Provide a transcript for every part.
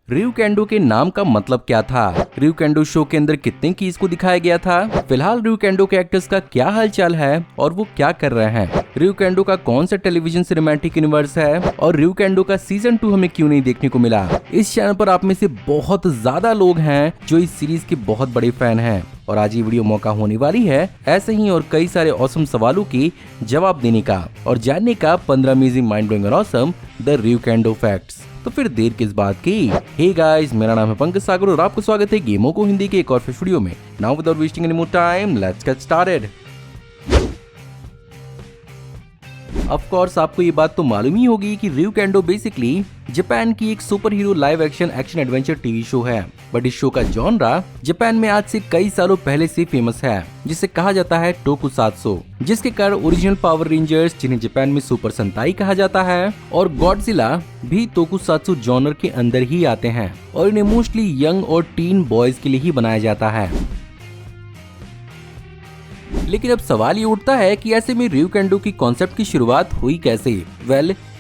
ryukendo के नाम का मतलब क्या था? ryukendo शो के अंदर कितने कीज को दिखाया गया था? फिलहाल ryukendo के एक्टर्स का क्या हालचाल है और वो क्या कर रहे हैं? ryukendo का कौन सा टेलीविजन सिनेमैटिक यूनिवर्स है और ryukendo का सीजन 2 हमें क्यों नहीं देखने को मिला? इस चैनल पर आप में से बहुत ज्यादा लोग हैं जो इस सीरीज के बहुत बड़े फैन हैं और आज ये वीडियो मौका होने वाली है ऐसे ही और कई सारे ऑसम सवालों की जवाब देने का और जानने का 15 अमेजिंग माइंड ब्लोइंग और ऑसम द ryukendo फैक्ट्स। तो फिर देर किस बात की? हे गाइस, मेरा नाम है पंकज सागर और आपको स्वागत है गेमों को हिंदी के एक और फ्रेश वीडियो में। Now without wasting any more time, let's get started. Of course आपको ये बात तो मालूम ही होगी कि ryukendo बेसिकली जापान की एक super hero live action adventure TV show है। बट इस शो का जॉनरा जापान में आज से कई सालों पहले से फेमस है, जिसे कहा जाता है टोकुसात्सु, जिसके कारण ओरिजिनल पावर रेंजर्स, जिन्हें जापान में सुपर संताई कहा जाता है, और गॉडजिला भी टोकुसात्सु जॉनर के अंदर ही आते हैं और इन्हें मोस्टली यंग और टीन बॉयज के लिए ही बनाया जाता है। लेकिन अब सवाल ये उठता है कि ऐसे में ryukendo की कॉन्सेप्ट की शुरुआत हुई कैसे?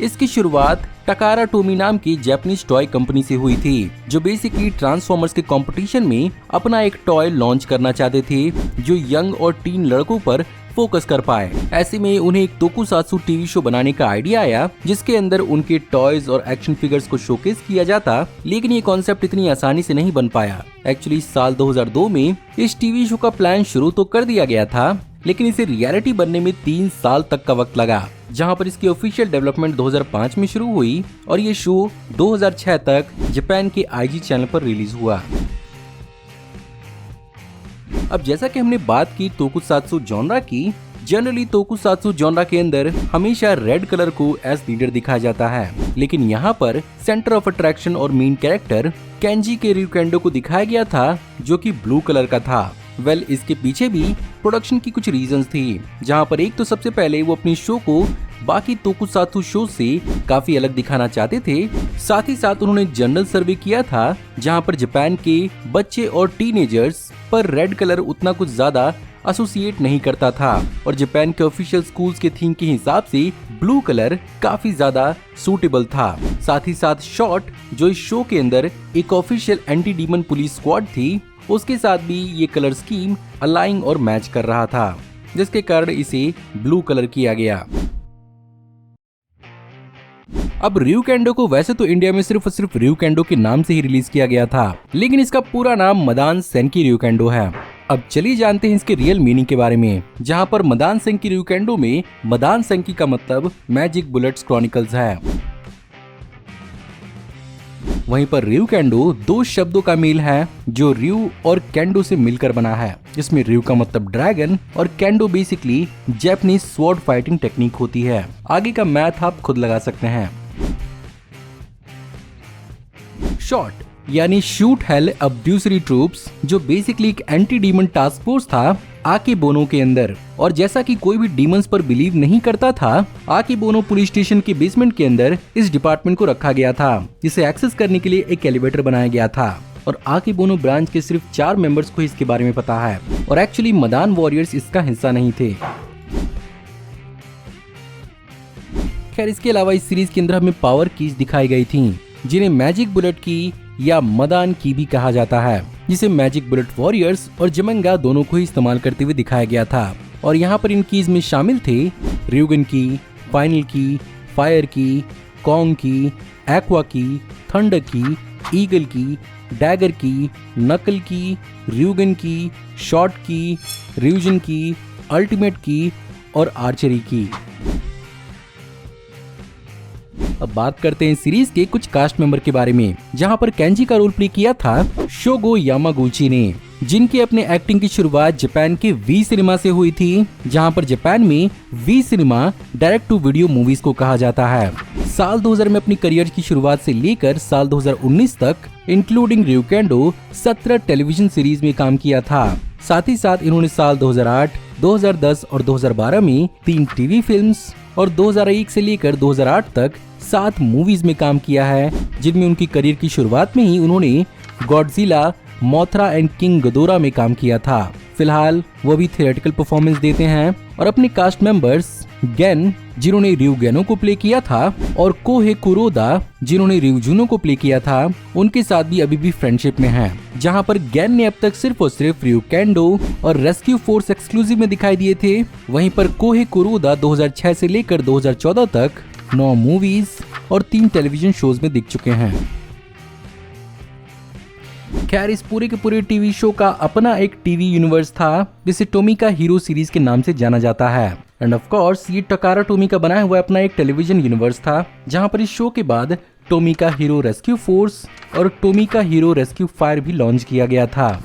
इसकी शुरुआत टकारा टोमी नाम की जापानीज टॉय कंपनी से हुई थी, जो बेसिकली ट्रांसफॉर्मर्स के कंपटीशन में अपना एक टॉय लॉन्च करना चाहते थे जो यंग और टीन लड़कों पर फोकस कर पाए। ऐसे में उन्हें एक टोकुसात्सु टीवी शो बनाने का आइडिया आया, जिसके अंदर उनके टॉयज और एक्शन फिगर्स को शोकेस किया जाता। लेकिन ये कॉन्सेप्ट इतनी आसानी से नहीं बन पाया। एक्चुअली साल 2002 में इस टीवी शो का प्लान शुरू तो कर दिया गया था, लेकिन इसे रियलिटी बनने में 3 साल तक का वक्त लगा, जहां पर इसकी ऑफिशियल डेवलपमेंट 2005 में शुरू हुई और ये शो 2006 तक जापान के आईजी चैनल पर रिलीज हुआ। अब जैसा कि हमने बात की टोकुसात्सु जॉनरा की, जनरली टोकुसात्सु जॉनरा के अंदर हमेशा रेड कलर को एज लीडर दिखाया जाता है, लेकिन यहाँ पर सेंटर ऑफ अट्रैक्शन और मेन कैरेक्टर केंजी के ryukendo को दिखाया गया था, जो कि ब्लू कलर का था। इसके पीछे भी प्रोडक्शन की कुछ रीजंस थी, जहाँ पर एक तो सबसे पहले वो अपनी शो को बाकी टोकुसात्सु शो से काफी अलग दिखाना चाहते थे। साथ ही साथ उन्होंने जनरल सर्वे किया था, जहाँ पर जापान के बच्चे और टीनेजर्स पर रेड कलर उतना कुछ ज्यादा एसोसिएट नहीं करता था और जापान के ऑफिशियल स्कूल्स के थीम के हिसाब से ब्लू कलर काफी ज्यादा सूटेबल था। साथ ही साथ शॉट, जो इस शो के अंदर एक official anti demon police squad थी, उसके साथ भी ये कलर स्कीम अलाइंग और मैच कर रहा था, जिसके कारण इसे ब्लू कलर किया गया। अब ryukendo को वैसे तो इंडिया में सिर्फ और सिर्फ ryukendo के नाम से ही रिलीज किया गया था, लेकिन इसका पूरा नाम मदान सेंकी ryukendo है। अब चलिए जानते हैं इसके रियल मीनिंग के बारे में, जहां पर मदान सेंकी ryukendo में मदान सेंकी का मतलब मैजिक बुलेट्स क्रॉनिकल्स है। वहीं पर ryukendo 2 शब्दों का मेल है, जो ryu और kendo से मिलकर बना है, जिसमें ryu का मतलब ड्रैगन और kendo basically Japanese sword fighting technique होती है। आगे का मैथ आप खुद लगा सकते हैं। शॉट यानी शूट हेल अब्ड्यूसरी ट्रूप्स, जो बेसिकली एक एंटी डीमन टास्क फोर्स था आकेबोनो के अंदर, और जैसा कि कोई भी डीमंस पर बिलीव नहीं करता था, आकेबोनो पुलिस स्टेशन के बेसमेंट के अंदर इस डिपार्टमेंट को रखा गया था, जिसे एक्सेस करने के लिए एक एलिवेटर बनाया गया था और आकेबोनो ब्रांच के सिर्फ 4 मेंबर्स को इसके बारे में पता है और एक्चुअली मदान वॉरियर्स इसका हिस्सा नहीं थे। खैर, इसके अलावा इस सीरीज के अंदर हमें पावर कीज दिखाई गई थी, जिन्हें मैजिक बुलेट की या मदान की भी कहा जाता है, जिसे मैजिक बुलेट वॉरियर्स और जमंगा दोनों को ही इस्तेमाल करते हुए दिखाया गया था। और यहाँ पर इन कीज में शामिल थे र्यूगन की, फाइनल की, फायर की, कॉन्ग की, एक्वा की, थंडर की, ईगल की, डैगर की, नकल की, र्यूगन की, शॉट की, र्यूजन की, अल्टीमेट की और आर्चरी की। अब बात करते हैं सीरीज के कुछ कास्ट मेंबर के बारे में, जहां पर केंजी का रोल प्ले किया था शोगो यामागुची ने, जिनकी अपने एक्टिंग की शुरुआत जापान के वी सिनेमा से हुई थी, जहां पर जापान में V cinema direct to video movies को कहा जाता है। साल 2000 में अपनी करियर की शुरुआत से लेकर साल 2019 तक इंक्लूडिंग ryukendo 17 टेलीविजन सीरीज में काम किया था। साथ ही साथ इन्होंने साल 2008, 2010 और 2012 में 3 टीवी फिल्म्स और 2001 से लेकर 2008 तक 7 मूवीज में काम किया है, जिनमें उनकी करियर की शुरुआत में ही उन्होंने गॉडजिला, मोथरा एंड किंग गदोरा में काम किया था। फिलहाल वो भी थिएट्रिकल परफॉर्मेंस देते हैं और अपने कास्ट मेंबर्स गेन, जिन्होंने ryugeno को प्ले किया था, और कोहे कुरोदा जिन्होंने ryujuno को प्ले किया था, उनके साथ भी अभी भी फ्रेंडशिप में हैं। जहां पर गेन ने अब तक सिर्फ और सिर्फ ryukendo और रेस्क्यू फोर्स एक्सक्लूसिव में दिखाई दिए थे। वहीं पर कोहे कुरोदा 2006 से लेकर 2014 तक 9 मूवीज और 3 टेलीविजन शोज में दिख चुके हैं। खैर, इस पूरे के पूरे टीवी शो का अपना एक टीवी यूनिवर्स था, जिसे टोमिका हीरो सीरीज के नाम से जाना जाता है। एंड ऑफ कोर्स ये टकारा टोमिका बनाया हुआ अपना एक टेलीविजन यूनिवर्स था, जहां पर इस शो के बाद टोमिका हीरो रेस्क्यू फोर्स और टोमिका हीरो रेस्क्यू फायर भी लॉन्च किया गया था,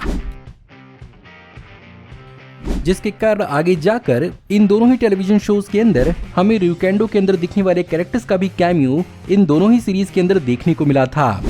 जिसके कारण आगे जाकर इन दोनों ही टेलीविजन शोज के अंदर हमें ryukendo के अंदर दिखने वाले कैरेक्टर्स का भी कैमियो इन दोनों ही सीरीज के अंदर देखने को मिला था।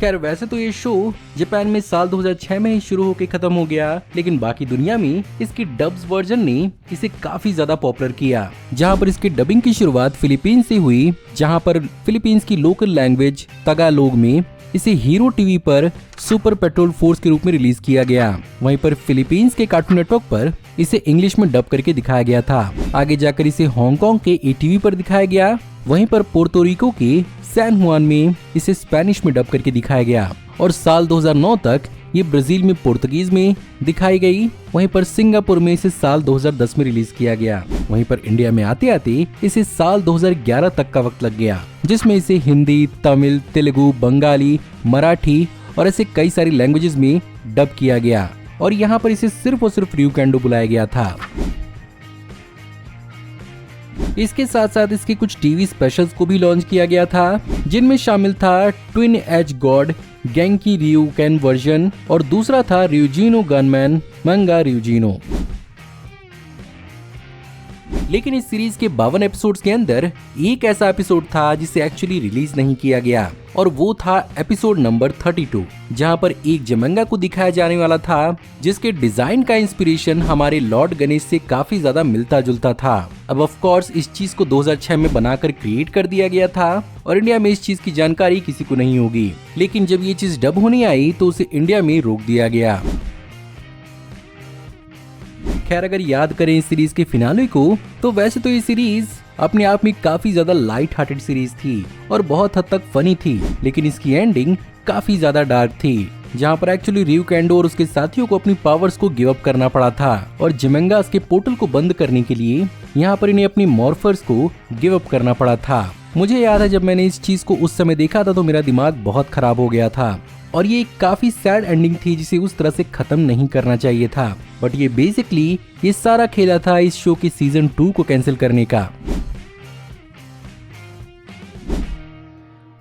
खैर, वैसे तो ये शो जापान में साल 2006 में ही शुरू होकर खत्म हो गया, लेकिन बाकी दुनिया में इसकी डब्स वर्जन ने इसे काफी ज्यादा पॉपुलर किया। जहां पर इसकी डबिंग की शुरुआत फिलीपींस से हुई, जहां पर फिलीपींस की लोकल लैंग्वेज तगालोग में इसे हीरो टीवी पर सुपर पेट्रोल फोर्स के रूप में रिलीज किया गया। वहीं पर फिलीपींस के कार्टून नेटवर्क पर इसे इंग्लिश में डब करके दिखाया गया था। आगे जाकर इसे हांगकांग के ईटीवी पर दिखाया गया। वहीं पर पोर्टोरिको के सैन हुआन में इसे स्पेनिश में डब करके दिखाया गया, और साल 2009 तक ये ब्राजील में पुर्तगीज में दिखाई गई। वहीं पर सिंगापुर में इसे साल 2010 में रिलीज किया गया। वहीं पर इंडिया में आते आते इसे साल 2011 तक का वक्त लग गया, जिसमें इसे हिंदी, तमिल, तेलुगु, बंगाली, मराठी और ऐसे कई सारी लैंग्वेजेस में डब किया गया, और यहाँ पर इसे सिर्फ और सिर्फ ryukendo बुलाया गया था। इसके साथ साथ इसके कुछ टीवी स्पेशल्स को भी लॉन्च किया गया था, जिनमें शामिल था twin edge god Genki ryuken version, और दूसरा था ryujino गनमैन मंगा ryujino। लेकिन इस सीरीज के 52 एपिसोड्स के अंदर एक ऐसा एपिसोड था जिसे एक्चुअली रिलीज नहीं किया गया, और वो था एपिसोड नंबर 32, जहां पर एक जमंगा को दिखाया जाने वाला था, जिसके डिजाइन का इंस्पिरेशन हमारे लॉर्ड गणेश से काफी ज्यादा मिलता जुलता था। अब ऑफ कोर्स इस चीज को 2006 में बनाकर क्रिएट कर दिया गया था, और इंडिया में इस चीज की जानकारी किसी को नहीं होगी। लेकिन जब ये चीज डब होने आई तो उसे इंडिया में रोक दिया गया। खैर, अगर याद करें इस सीरीज के फिनाले को, तो वैसे तो ये सीरीज अपने आप में काफी ज्यादा लाइट हार्टेड सीरीज थी और बहुत हद तक फनी थी, लेकिन इसकी एंडिंग काफी ज्यादा डार्क थी, जहां पर एक्चुअली ryukendo और उसके साथियों को अपनी पावर्स को गिव अप करना पड़ा था, और जिमेंगास के पोर्टल को बंद करने के लिए यहाँ पर इन्हें अपनी मॉर्फर्स को गिव अप करना पड़ा था। मुझे याद है जब मैंने इस चीज को उस समय देखा था तो मेरा दिमाग बहुत खराब हो गया था, और ये एक काफी सैड एंडिंग थी जिसे उस तरह से खत्म नहीं करना चाहिए था। बट ये बेसिकली ये सारा खेला था इस शो के सीजन 2 को कैंसिल करने का।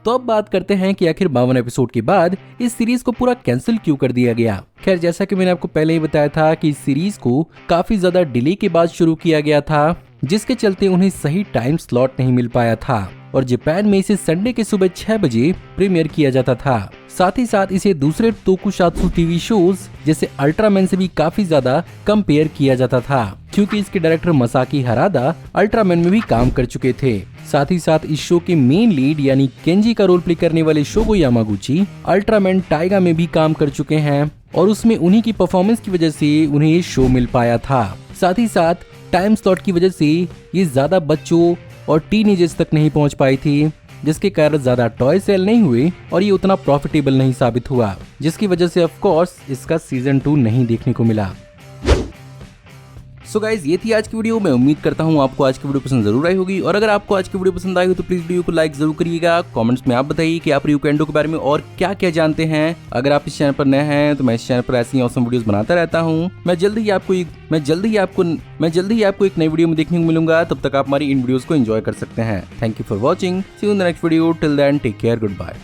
तो अब बात करते हैं कि आखिर 52 एपिसोड के बाद इस सीरीज को पूरा कैंसिल क्यों कर दिया गया। खैर, जैसा कि मैंने आपको पहले ही बताया था कि इस सीरीज को काफी ज्यादा डिले के बाद शुरू किया गया था, जिसके चलते उन्हें सही टाइम स्लॉट नहीं मिल पाया था, और जापान में इसे संडे के सुबह 6 बजे प्रीमियर किया जाता था। साथ ही साथ इसे दूसरे तोकुशात्सु टीवी शोज जैसे अल्ट्रामैन से भी काफी ज्यादा कंपेयर किया जाता था, क्योंकि इसके डायरेक्टर मसाकी हरादा अल्ट्रामैन में भी काम कर चुके थे। साथ ही साथ इस शो के मेन लीड यानी केंजी का रोल प्ले करने वाले शोगो यामागुची अल्ट्रामैन टाइगा में भी काम कर चुके हैं, और उसमें उन्हीं की परफॉर्मेंस की वजह से उन्हें ये शो मिल पाया था। साथ ही साथ टाइम स्लॉट की वजह से ये ज्यादा बच्चों और टीनेजर्स तक नहीं पहुंच पाई थी, जिसके कारण ज्यादा टॉय सेल नहीं हुए और ये उतना प्रॉफिटेबल नहीं साबित हुआ, जिसकी वजह से ऑफ कोर्स इसका सीजन 2 नहीं देखने को मिला। सो गाइज, ये थी आज की वीडियो। मैं उम्मीद करता हूँ आपको आज की वीडियो पसंद जरूर आई होगी, और अगर आपको आज की वीडियो पसंद आई हो तो प्लीज वीडियो को लाइक जरूर करिएगा। कमेंट्स में आप बताइए कि आप ryukendo के बारे में और क्या क्या जानते हैं। अगर आप इस चैनल पर नए हैं तो मैं इस चैनल पर ऐसी ही ऑसम वीडियोस बनाता रहता हूँ। मैं जल्दी ही आपको एक नई वीडियो में देखने को मिलूंगा। तब तक आप हमारी इन वीडियोस को एंजॉय कर सकते हैं। Thank you for watching. See you in the next video. Till then take care, good bye.